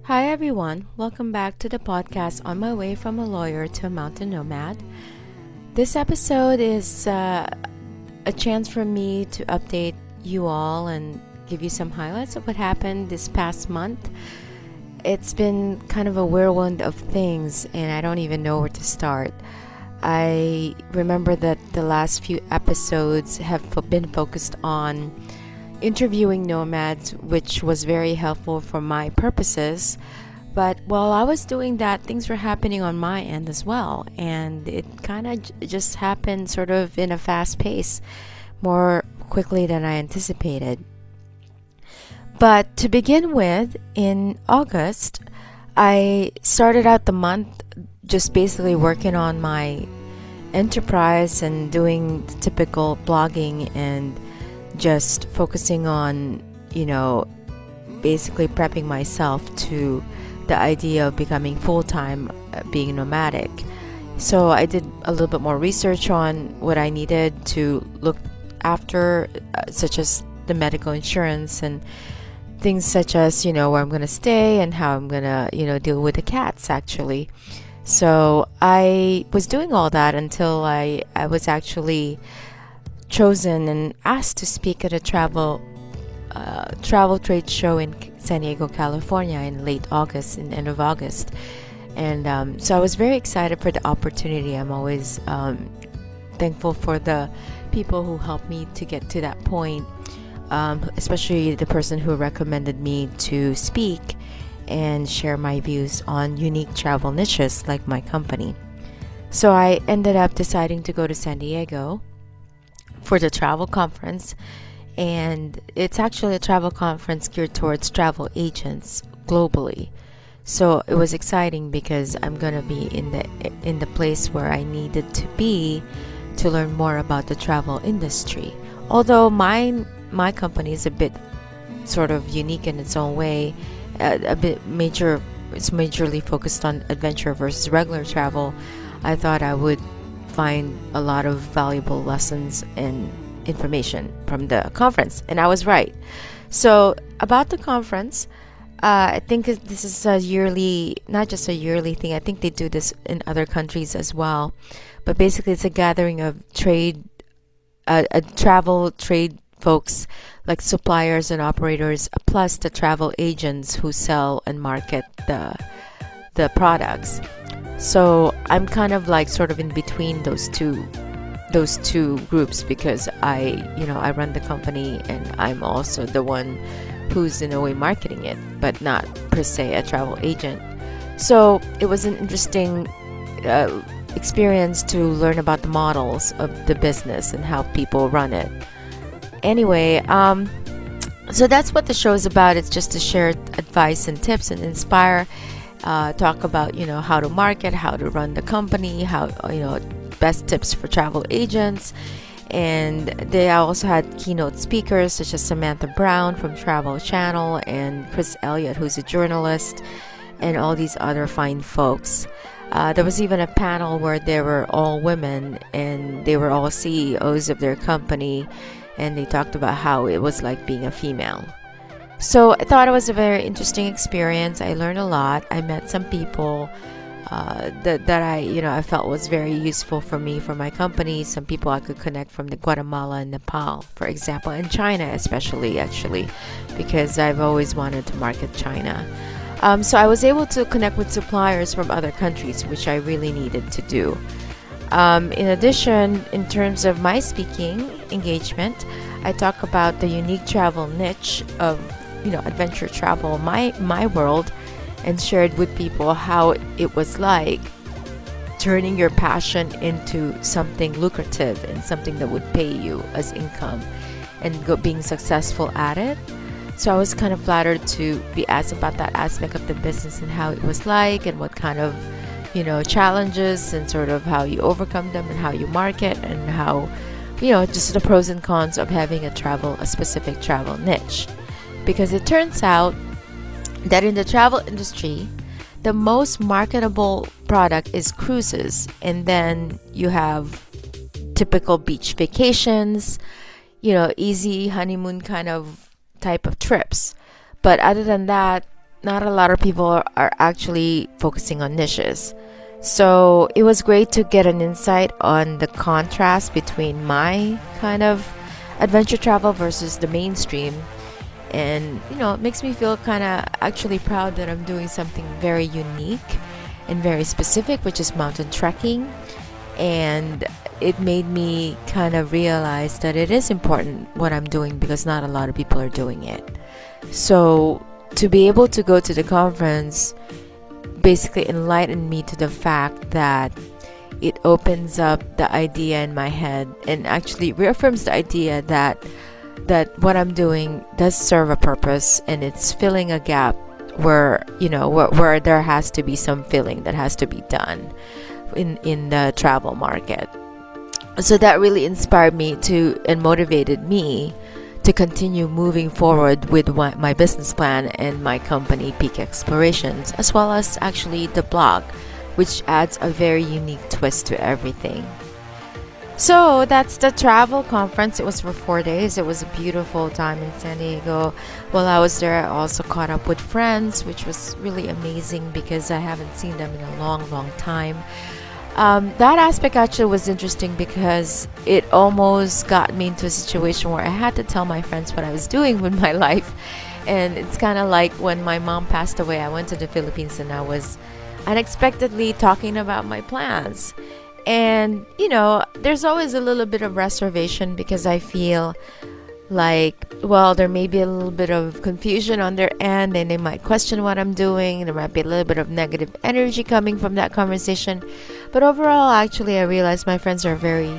Hi everyone, welcome back to the podcast On My Way from a Lawyer to a Mountain Nomad. This episode is a chance for me to update you all and give you some highlights of what happened this past month. It's been kind of a whirlwind of things and I don't even know where to start. I remember that the last few episodes have been focused on interviewing nomads, which was very helpful for my purposes. But while I was doing that, things were happening on my end as well. And it kind of just happened sort of in a fast pace, more quickly than I anticipated. But to begin with, in August, I started out the month just basically working on my enterprise and doing typical blogging and just focusing on, basically prepping myself to the idea of becoming full-time, being nomadic. So I did a little bit more research on what I needed to look after, such as the medical insurance and things such as, where I'm going to stay and how I'm going to, deal with the cats actually. So I was doing all that until I was actually chosen and asked to speak at a travel trade show in San Diego, California in late August, in end of August. And so I was very excited for the opportunity. I'm always thankful for the people who helped me to get to that point, especially the person who recommended me to speak and share my views on unique travel niches like my company. So I ended up deciding to go to San Diego for the travel conference, and it's actually a travel conference geared towards travel agents globally. So it was exciting because I'm going to be in the place where I needed to be to learn more about the travel industry. Although my company is a bit sort of unique in its own way, a bit major. It's majorly focused on adventure versus regular travel. I thought I would find a lot of valuable lessons and information from the conference, and I was right. So about the conference, I think this is a yearly, not just a yearly thing. I think they do this in other countries as well, but basically it's a gathering of travel trade folks like suppliers and operators, plus the travel agents who sell and market the products. So I'm kind of like sort of in between those two groups because I run the company and I'm also the one who's in a way marketing it, but not per se a travel agent. So it was an interesting experience to learn about the models of the business and how people run it. Anyway, so that's what the show is about. It's just to share advice and tips and inspire, talk about how to market, how to run the company, how best tips for travel agents. And they also had keynote speakers such as Samantha Brown from Travel Channel and Chris Elliott, who's a journalist, and all these other fine folks. There was even a panel where they were all women and they were all CEOs of their company, and they talked about how it was like being a female. So I thought it was a very interesting experience. I learned a lot. I met some people that I felt was very useful for me, for my company. Some people I could connect from the Guatemala and Nepal, for example, and China especially, actually, because I've always wanted to market China. So I was able to connect with suppliers from other countries, which I really needed to do. In addition, in terms of my speaking engagement, I talk about the unique travel niche of adventure travel, my world, and shared with people how it was like turning your passion into something lucrative and something that would pay you as income and being successful at it. So I was kind of flattered to be asked about that aspect of the business and how it was like and what kind of challenges and sort of how you overcome them and how you market and how just the pros and cons of having a specific travel niche. Because it turns out that in the travel industry, the most marketable product is cruises, and then you have typical beach vacations, easy honeymoon kind of type of trips. But other than that, not a lot of people are actually focusing on niches. So it was great to get an insight on the contrast between my kind of adventure travel versus the mainstream. And, it makes me feel kind of actually proud that I'm doing something very unique and very specific, which is mountain trekking. And it made me kind of realize that it is important what I'm doing because not a lot of people are doing it. So to be able to go to the conference basically enlightened me to the fact that it opens up the idea in my head and actually reaffirms the idea that what I'm doing does serve a purpose, and it's filling a gap where where there has to be some filling that has to be done in the travel market. So that really inspired me and motivated me to continue moving forward with my business plan and my company Peak Explorations, as well as actually the blog, which adds a very unique twist to everything. So that's the travel conference. It was for 4 days. It was a beautiful time in San Diego. While I was there, I also caught up with friends, which was really amazing because I haven't seen them in a long, long time. That aspect actually was interesting because it almost got me into a situation where I had to tell my friends what I was doing with my life. And it's kind of like when my mom passed away, I went to the Philippines and I was unexpectedly talking about my plans. And, there's always a little bit of reservation because I feel like, well, there may be a little bit of confusion on their end and they might question what I'm doing. There might be a little bit of negative energy coming from that conversation. But overall, actually, I realize my friends are very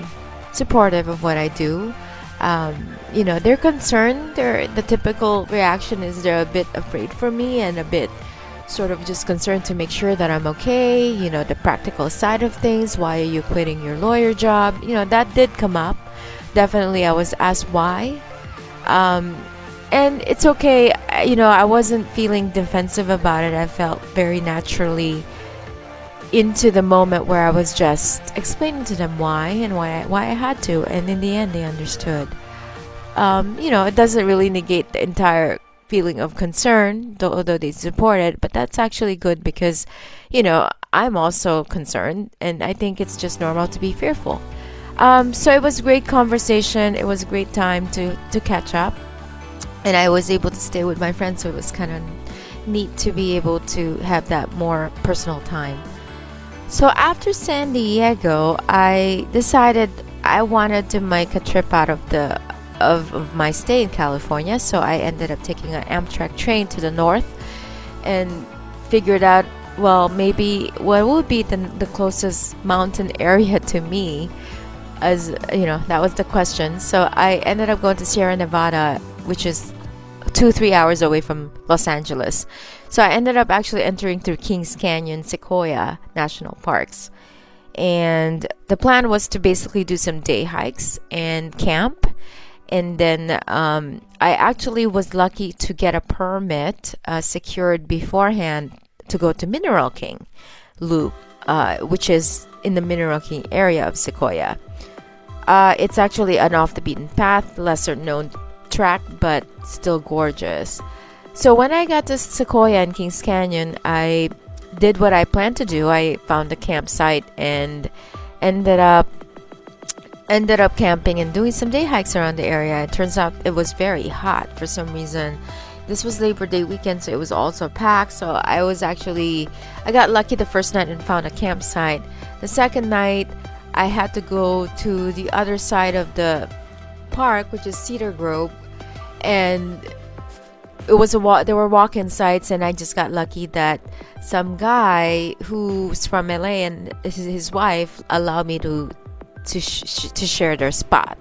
supportive of what I do. They're concerned. The typical reaction is they're a bit afraid for me and a bit sort of just concerned to make sure that I'm okay. The practical side of things. Why are you quitting your lawyer job? That did come up. Definitely, I was asked why. And it's okay. I wasn't feeling defensive about it. I felt very naturally into the moment where I was just explaining to them why and why I had to. And in the end, they understood. It doesn't really negate the entire feeling of concern, although they support it. But that's actually good because, I'm also concerned. And I think it's just normal to be fearful. So it was a great conversation. It was a great time to catch up. And I was able to stay with my friends. So it was kind of neat to be able to have that more personal time. So after San Diego, I decided I wanted to make a trip out of my stay in California. So I ended up taking an Amtrak train to the north and figured out, well, maybe what would be the closest mountain area to me. As that was the question. So I ended up going to Sierra Nevada, which is 2-3 hours away from Los Angeles. So I ended up actually entering through Kings Canyon, Sequoia National Parks. And the plan was to basically do some day hikes and camp. And then I actually was lucky to get a permit secured beforehand to go to Mineral King Loop, which is in the Mineral King area of Sequoia. It's actually an off the beaten path, lesser known track, but still gorgeous. So when I got to Sequoia and Kings Canyon, I did what I planned to do. I found a campsite and ended up camping and doing some day hikes around the area. It turns out it was very hot for some reason. This was Labor Day weekend, so it was also packed. So I got lucky the first night and found a campsite. The second night, I had to go to the other side of the park, which is Cedar Grove, and it was there were walk-in sites, and I just got lucky that some guy who's from LA and his wife allowed me to share their spot,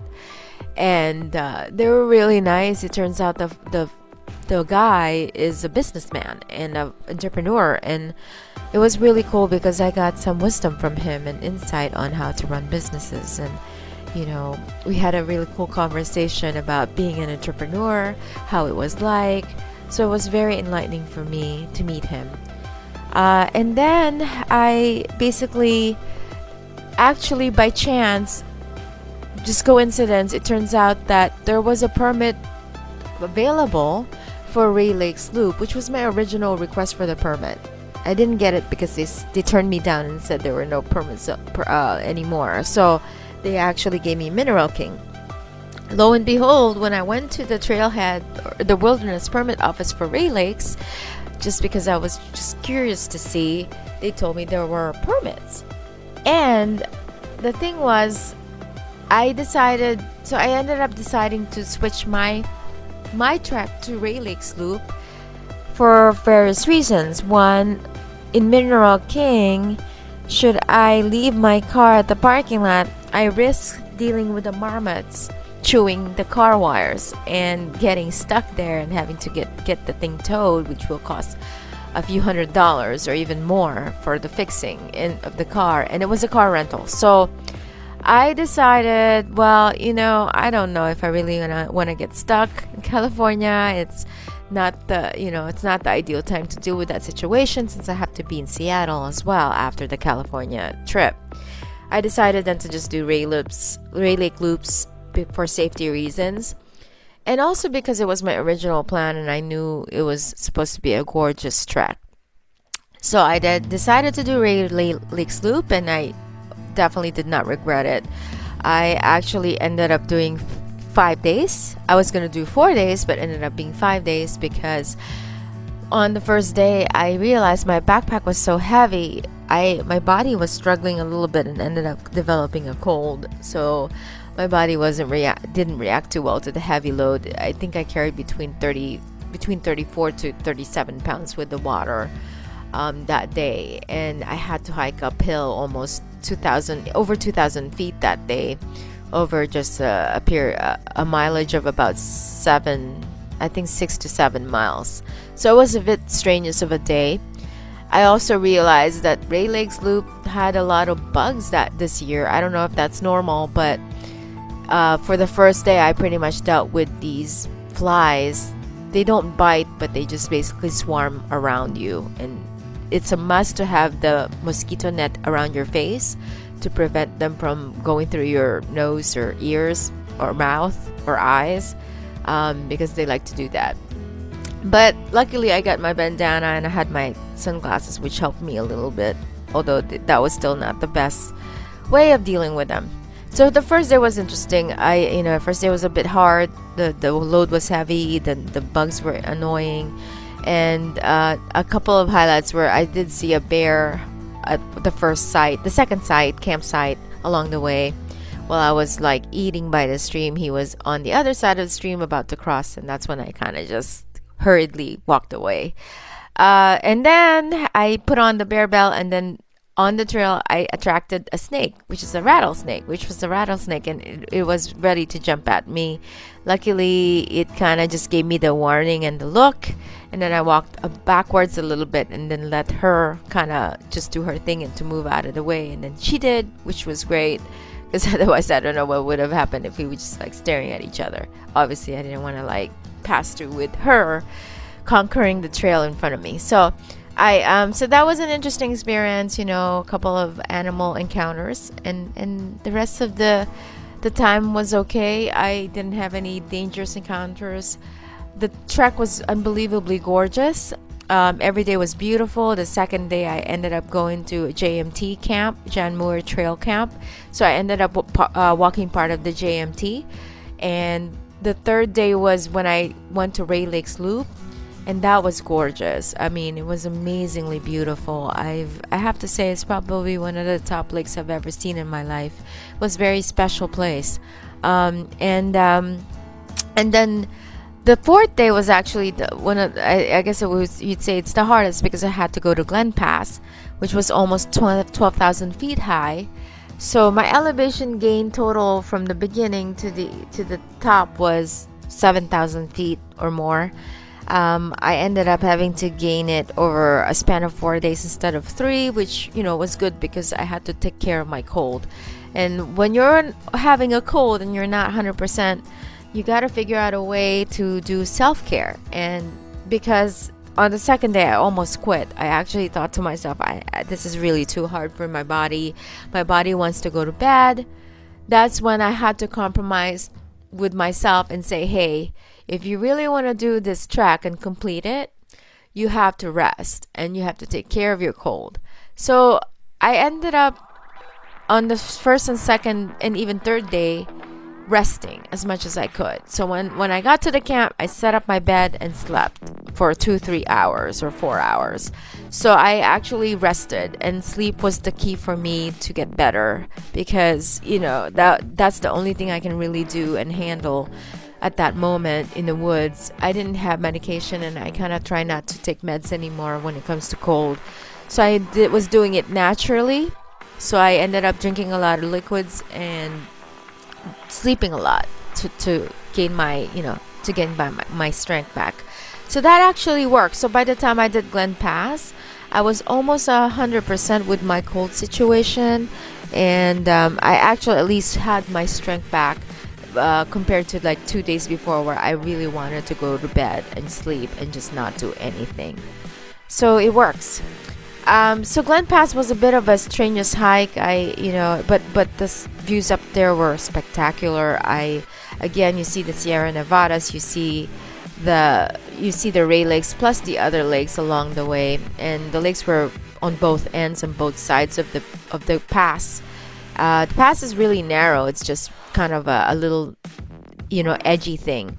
and they were really nice. It turns out the guy is a businessman and an entrepreneur, and it was really cool because I got some wisdom from him and insight on how to run businesses. And we had a really cool conversation about being an entrepreneur, how it was like. So it was very enlightening for me to meet him. And then I basically, actually by chance, just coincidence, it turns out that there was a permit available for Ray Lakes Loop, which was my original request for the permit. I didn't get it because they turned me down and said there were no permits anymore. So they actually gave me Mineral King. Lo and behold, when I went to the trailhead, or the wilderness permit office for Ray Lakes, just because I was just curious to see, they told me there were permits. And the thing was, I ended up deciding to switch my trek to Ray Lakes Loop for various reasons. One, in Mineral King, should I leave my car at the parking lot, I risk dealing with the marmots chewing the car wires and getting stuck there and having to get the thing towed, which will cost a few $100s or even more for the fixing of the car. And it was a car rental. So I decided, well, I don't know if I really want to get stuck in California. It's not the ideal time to deal with that situation, since I have to be in Seattle as well after the California trip. I decided then to just do Ray Lake Loops for safety reasons, and also because it was my original plan and I knew it was supposed to be a gorgeous trek. So I decided to do Ray Lakes Loop, and I definitely did not regret it. I actually ended up doing 5 days. I was going to do 4 days, but ended up being 5 days because on the first day I realized my backpack was so heavy. My body was struggling a little bit and ended up developing a cold. So my body didn't react too well to the heavy load. I think I carried between 34 to 37 pounds with the water that day, and I had to hike uphill almost over 2,000 feet that day, over just a mileage of about 6 to 7 miles. So it was a bit strenuous of a day. I also realized that Ray Lakes Loop had a lot of bugs this year. I don't know if that's normal, but for the first day I pretty much dealt with these flies. They don't bite, but they just basically swarm around you, and it's a must to have the mosquito net around your face to prevent them from going through your nose or ears or mouth or eyes, because they like to do that. But luckily I got my bandana and I had my sunglasses, which helped me a little bit, although that was still not the best way of dealing with them. So the first day was interesting. First day was a bit hard. The load was heavy. The bugs were annoying. And a couple of highlights where I did see a bear at the second campsite along the way. While I was eating by the stream, he was on the other side of the stream about to cross, and that's when I kind of just hurriedly walked away. And then I put on the bear belt, and then on the trail I attracted a snake, which was a rattlesnake, and it was ready to jump at me. Luckily, it kind of just gave me the warning and the look, and then I walked backwards a little bit and then let her kind of just do her thing and to move out of the way, and then she did, which was great, because otherwise I don't know what would have happened if we were just staring at each other. Obviously I didn't want to pass through with her conquering the trail in front of me. So so that was an interesting experience, a couple of animal encounters, and the rest of the time was okay. I didn't have any dangerous encounters. The trek was unbelievably gorgeous. Every day was beautiful. The second day I ended up going to a JMT camp, Jan Muir Trail Camp. So I ended up walking part of the JMT. And the third day was when I went to Ray Lakes Loop, and that was gorgeous. I mean, it was amazingly beautiful. I have to say it's probably one of the top lakes I've ever seen in my life. It was a very special place. And then the fourth day was actually I guess you'd say it's the hardest, because I had to go to Glen Pass, which was almost 12,000 feet high. So my elevation gain total from the beginning to the top was 7,000 feet or more. I ended up having to gain it over a span of 4 days instead of 3, which was good because I had to take care of my cold. And when you're having a cold and you're not 100%, you got to figure out a way to do self-care. And because on the second day I almost quit, I actually thought to myself, this is really too hard for my body. My body wants to go to bed. That's when I had to compromise with myself and say, hey, if you really want to do this trek and complete it, you have to rest and you have to take care of your cold. So I ended up on the first and second and even third day resting as much as I could. So when I got to the camp, I set up my bed and slept for 2-3 hours or 4 hours. So I actually rested, and sleep was the key for me to get better, because that's the only thing I can really do and handle at that moment in the woods. I didn't have medication, and I kind of try not to take meds anymore when it comes to cold. So I was doing it naturally. So I ended up drinking a lot of liquids and sleeping a lot to gain my my strength back. So that actually worked. So by the time I did Glen Pass, I was almost 100% with my cold situation, and I actually at least had my strength back compared to like 2 days before, where I really wanted to go to bed and sleep and just not do anything. So it works. So Glen Pass was a bit of a strenuous hike. But the views up there were spectacular. You see the Sierra Nevadas, you see the Ray Lakes plus the other lakes along the way, and the lakes were on both ends and both sides of the pass. The pass is really narrow. It's just kind of a little, edgy thing,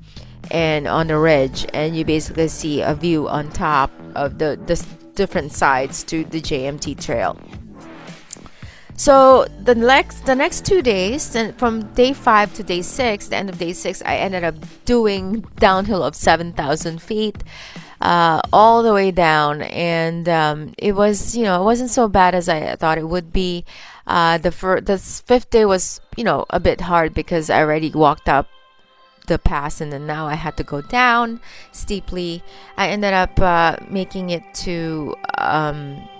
and on the ridge, and you basically see a view on top of the different sides to the JMT trail. So the next 2 days, and from day 5 to day 6, the end of day 6, I ended up doing downhill of 7,000 feet, all the way down, and it wasn't so bad as I thought it would be. The fifth day was a bit hard because I already walked up the pass, and then now I had to go down steeply. I ended up making it to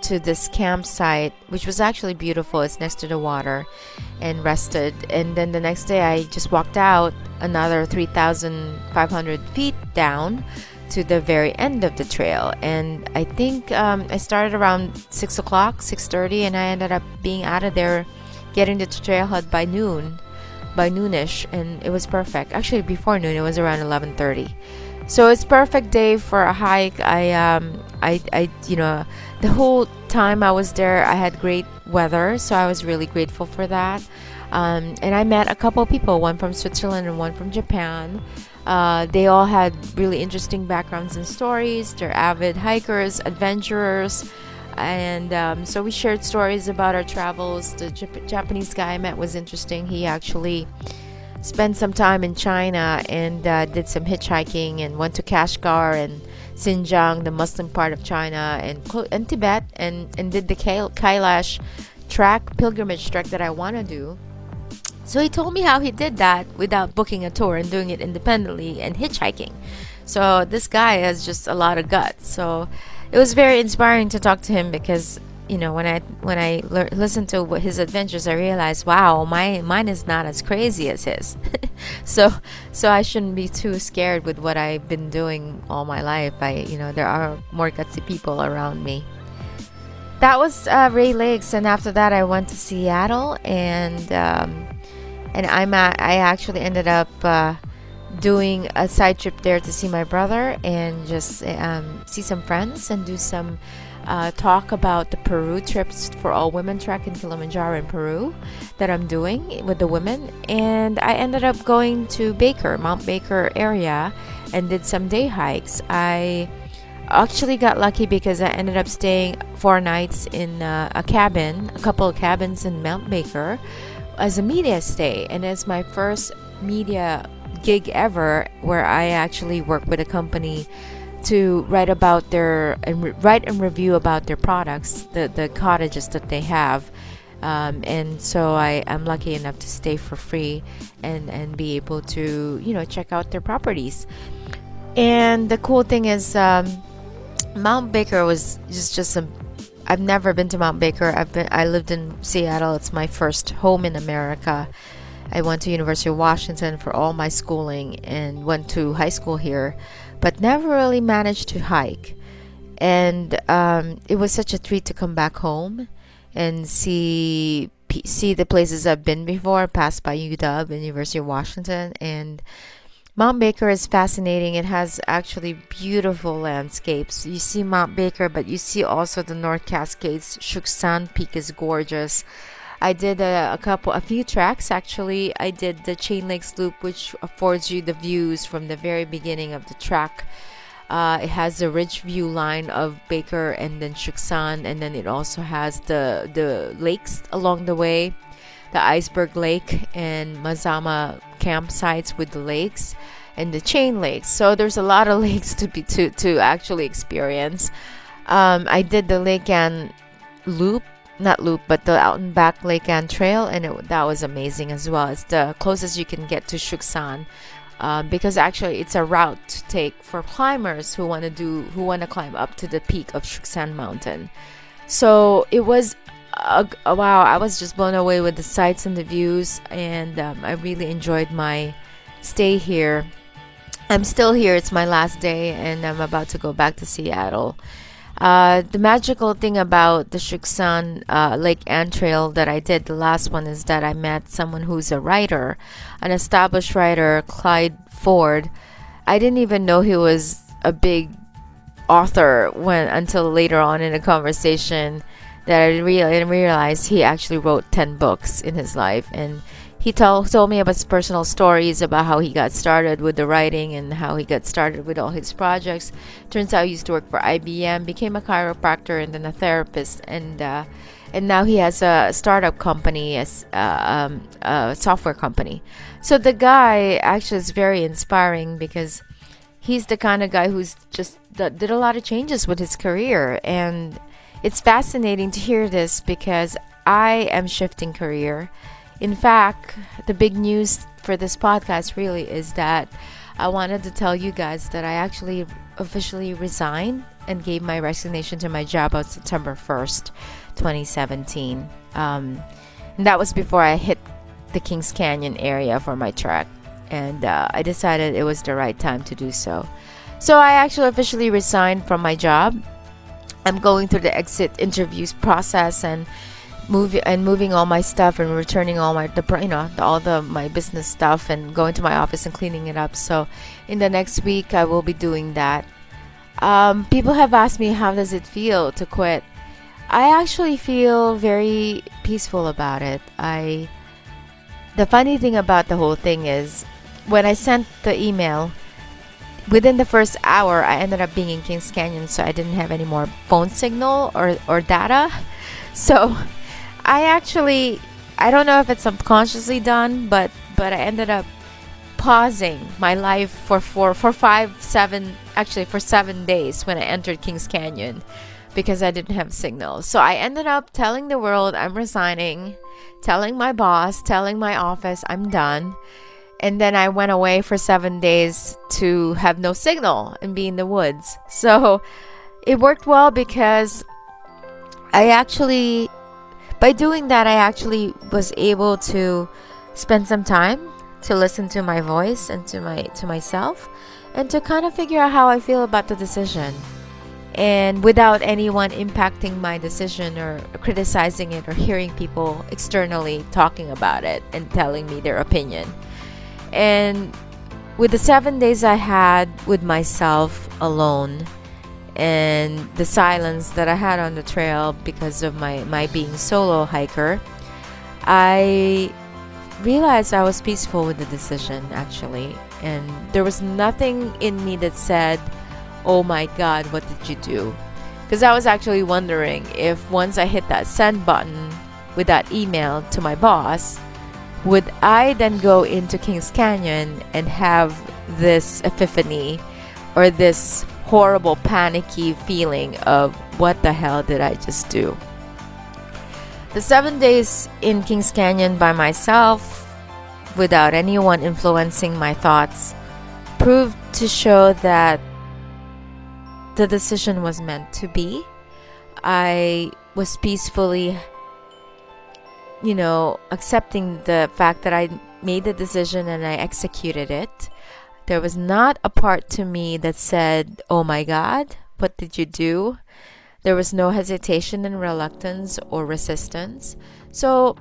this campsite, which was actually beautiful. It's next to the water, and rested. And then the next day I just walked out another 3,500 feet down to the very end of the trail. And I think I started around 6 o'clock, 6:30, and I ended up being out of there, getting to the trailhead by noonish, and it was perfect. Actually, before noon, it was around 11:30. So it's perfect day for a hike. The whole time I was there, I had great weather, so I was really grateful for that. And I met a couple people, one from Switzerland and one from Japan. They all had really interesting backgrounds and stories. They're avid hikers, adventurers. And so we shared stories about our travels. The Japanese guy I met was interesting. He actually spent some time in China and did some hitchhiking, and went to Kashgar and Xinjiang, the Muslim part of China, and Tibet, and did the Kailash pilgrimage trek that I want to do. So he told me how he did that without booking a tour and doing it independently and hitchhiking. So this guy has just a lot of guts. So it was very inspiring to talk to him, because when I listened to his adventures, I realized, wow, mine is not as crazy as his. so I shouldn't be too scared with what I've been doing all my life. There are more gutsy people around me. That was Ray Lakes, and after that I went to Seattle, and I actually ended up doing a side trip there to see my brother, and just see some friends, and do some talk about the Peru trips for all women trek in Kilimanjaro in Peru that I'm doing with the women. And I ended up going to Mount Baker area, and did some day hikes. I actually got lucky because I ended up staying 4 nights in a couple of cabins in Mount Baker as a media stay, and it's my first media gig ever, where I actually work with a company to write and review about their products, the cottages that they have, and so I'm lucky enough to stay for free and be able to check out their properties. And the cool thing is, Mount Baker was just I've never been to Mount Baker. I lived in Seattle. It's my first home in America. I went to University of Washington for all my schooling, and went to high school here, but never really managed to hike. And it was such a treat to come back home and see see the places I've been before. Passed by UW, University of Washington, and Mount Baker is fascinating. It has actually beautiful landscapes. You see Mount Baker, but you see also the North Cascades. Shuksan Peak is gorgeous. I did a few tracks actually. I did the Chain Lakes Loop, which affords you the views from the very beginning of the track. It has the ridge view line of Baker and then Shuksan, and then it also has the lakes along the way, the Iceberg Lake and Mazama campsites with the lakes and the Chain Lakes. So there's a lot of lakes to actually experience. I did the Lake Ann loop, not loop, but the out and back Lake Ann Trail, and that was amazing as well. It's the closest you can get to Shuksan. Because actually it's a route to take for climbers who want to climb up to the peak of Shuksan Mountain. So it was wow, I was just blown away with the sights and the views, and I really enjoyed my stay here. I'm still here. It's my last day, and I'm about to go back to Seattle. The magical thing about the Shuksan Lake Ann Trail that I did, the last one, is that I met someone who's a writer, an established writer, Clyde Ford. I didn't even know he was a big author until later on in the conversation that I realized he actually wrote 10 books in his life, and he told me about his personal stories about how he got started with the writing and how he got started with all his projects. Turns out he used to work for IBM, became a chiropractor and then a therapist, and now he has a startup company, a software company. So the guy actually is very inspiring because he's the kind of guy who's just did a lot of changes with his career, and it's fascinating to hear this because I am shifting career. In fact, the big news for this podcast really is that I wanted to tell you guys that I actually officially resigned and gave my resignation to my job on September 1st, 2017. And that was before I hit the Kings Canyon area for my trek. And I decided it was the right time to do so. So I actually officially resigned from my job. I'm going through the exit interviews process and moving all my stuff and returning all my my business stuff and going to my office and cleaning it up. So in the next week I will be doing that. People have asked me, how does it feel to quit? I actually feel very peaceful about it. The funny thing about the whole thing is when I sent the email, within the first hour I ended up being in Kings Canyon, so I didn't have any more phone signal or data. So I don't know if it's subconsciously done, but I ended up pausing my life for 7 days when I entered Kings Canyon because I didn't have signal. So I ended up telling the world I'm resigning, telling my boss, telling my office I'm done. And then I went away for 7 days to have no signal and be in the woods. So it worked well because by doing that, I actually was able to spend some time to listen to my voice and to myself and to kind of figure out how I feel about the decision. And without anyone impacting my decision or criticizing it or hearing people externally talking about it and telling me their opinion. And with the 7 days I had with myself alone and the silence that I had on the trail because of my being solo hiker, I realized I was peaceful with the decision actually. And there was nothing in me that said, oh my God, what did you do? Because I was actually wondering if once I hit that send button with that email to my boss, would I then go into Kings Canyon and have this epiphany or this horrible panicky feeling of what the hell did I just do? The 7 days in Kings Canyon by myself without anyone influencing my thoughts proved to show that the decision was meant to be. I was peacefully accepting the fact that I made the decision and I executed it. There was not a part to me that said, oh my God, what did you do? There was no hesitation and reluctance or resistance. So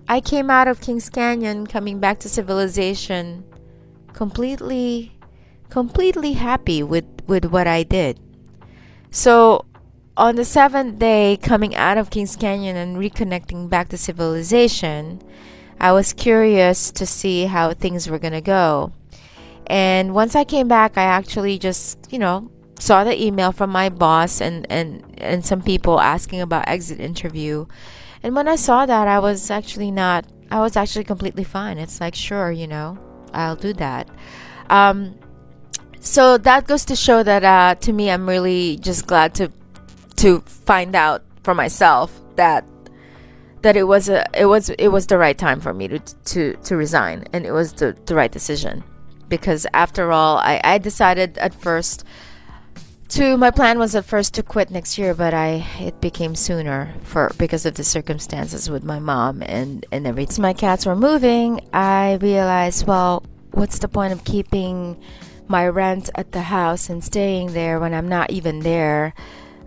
I came out of Kings Canyon coming back to civilization completely happy with what I did. So on the seventh day coming out of Kings Canyon and reconnecting back to civilization, I was curious to see how things were gonna go. And once I came back, I actually just, saw the email from my boss and some people asking about exit interview. And when I saw that, I was actually completely fine. It's like, sure, I'll do that. So that goes to show that to me, I'm really just glad to find out for myself that it was the right time for me to resign, and it was the right decision. Because after all, I decided at first my plan was at first to quit next year, but it became sooner because of the circumstances with my mom and everything. Since my cats were moving, I realized, well, what's the point of keeping my rent at the house and staying there when I'm not even there,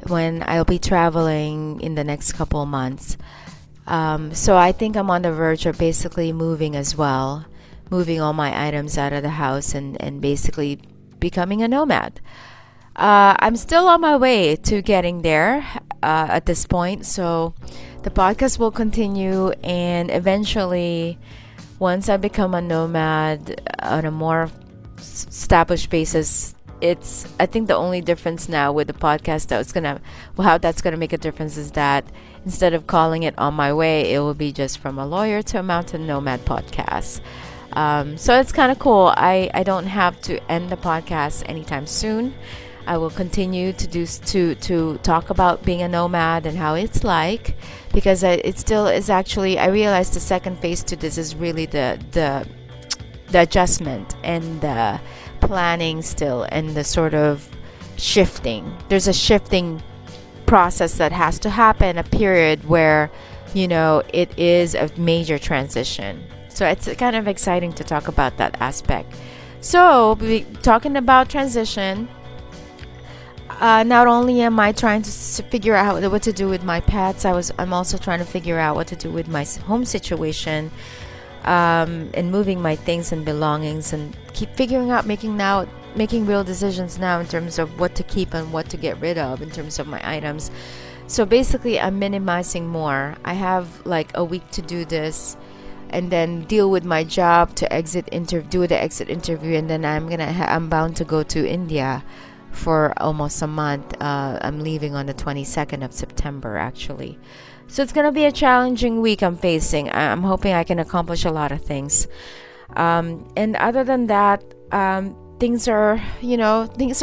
when I'll be traveling in the next couple of months. So I think I'm on the verge of basically moving as well, moving all my items out of the house and basically becoming a nomad. I'm still on my way to getting there at this point, so the podcast will continue, and eventually, once I become a nomad on a more established basis, I think the only difference now with the podcast how that's gonna make a difference is that instead of calling it On My Way, it will be just From a Lawyer to a Mountain Nomad podcast. So it's kind of cool. I don't have to end the podcast anytime soon. I will continue to talk about being a nomad and how it's like, because it still is actually, I realized the second phase to this is really the adjustment and the planning still, and the sort of shifting. There's a shifting process that has to happen, a period where, it is a major transition. So it's kind of exciting to talk about that aspect. So talking about transition, not only am I trying to figure out what to do with my pets, I'm also trying to figure out what to do with my home situation, and moving my things and belongings, and keep figuring out making real decisions now in terms of what to keep and what to get rid of in terms of my items. So basically, I'm minimizing more. I have like a week to do this, and then deal with my job to do the exit interview, and then I'm bound to go to India for almost a month. I'm leaving on the 22nd of September, actually. So it's going to be a challenging week I'm facing. I'm hoping I can accomplish a lot of things. And other than that, things are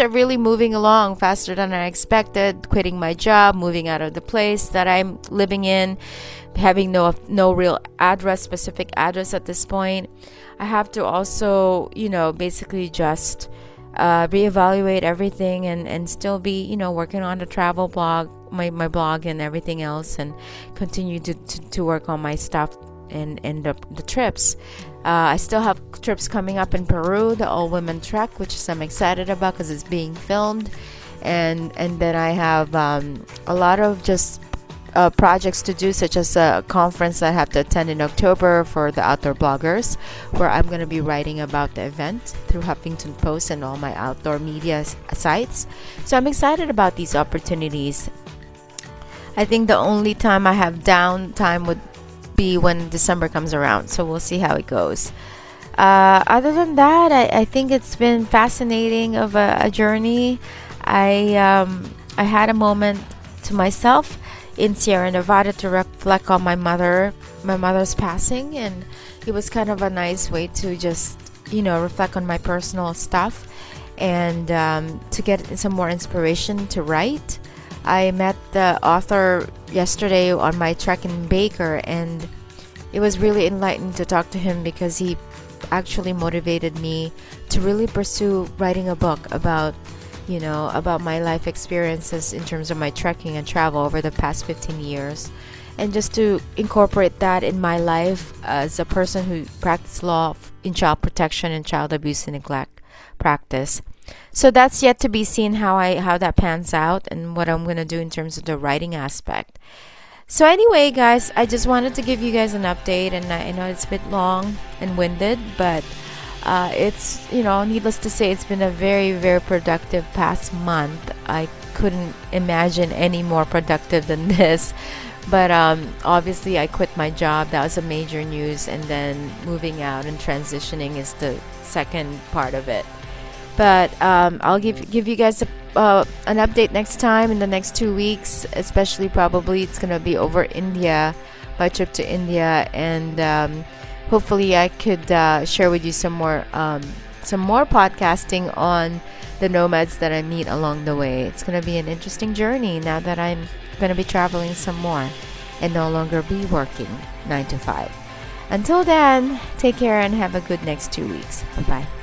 really moving along faster than I expected. Quitting my job, moving out of the place that I'm living in, having no real specific address at this point. I have to also, basically just reevaluate everything and still be, working on the travel blog, my blog and everything else, and continue to work on my stuff and the trips. I still have trips coming up in Peru, the all-women trek, which I'm excited about because it's being filmed, and then I have a lot of just projects to do, such as a conference I have to attend in October for the outdoor bloggers, where I'm going to be writing about the event through Huffington Post and all my outdoor media sites. So I'm excited about these opportunities. I think the only time I have downtime would be when December comes around, so we'll see how it goes. Other than that, I think it's been fascinating of a journey. I had a moment to myself in Sierra Nevada to reflect on my mother's passing, and it was kind of a nice way to just reflect on my personal stuff and to get some more inspiration to write. I met the author yesterday on my trek in Baker, and it was really enlightening to talk to him because he actually motivated me to really pursue writing a book about my life experiences in terms of my trekking and travel over the past 15 years, and just to incorporate that in my life as a person who practiced law in child protection and child abuse and neglect practice. So that's yet to be seen how that pans out and what I'm going to do in terms of the writing aspect. So anyway, guys, I just wanted to give you guys an update, and I know it's a bit long and winded, but it's, needless to say, it's been a very, very productive past month. I couldn't imagine any more productive than this. But obviously, I quit my job. That was a major news, and then moving out and transitioning is the second part of it. But I'll give you guys an update next time in the next 2 weeks. Especially, probably it's gonna be over India, my trip to India, and hopefully I could share with you some more podcasting on the nomads that I meet along the way. It's gonna be an interesting journey now that I'm gonna be traveling some more and no longer be working 9 to 5. Until then, take care and have a good next 2 weeks. Bye bye.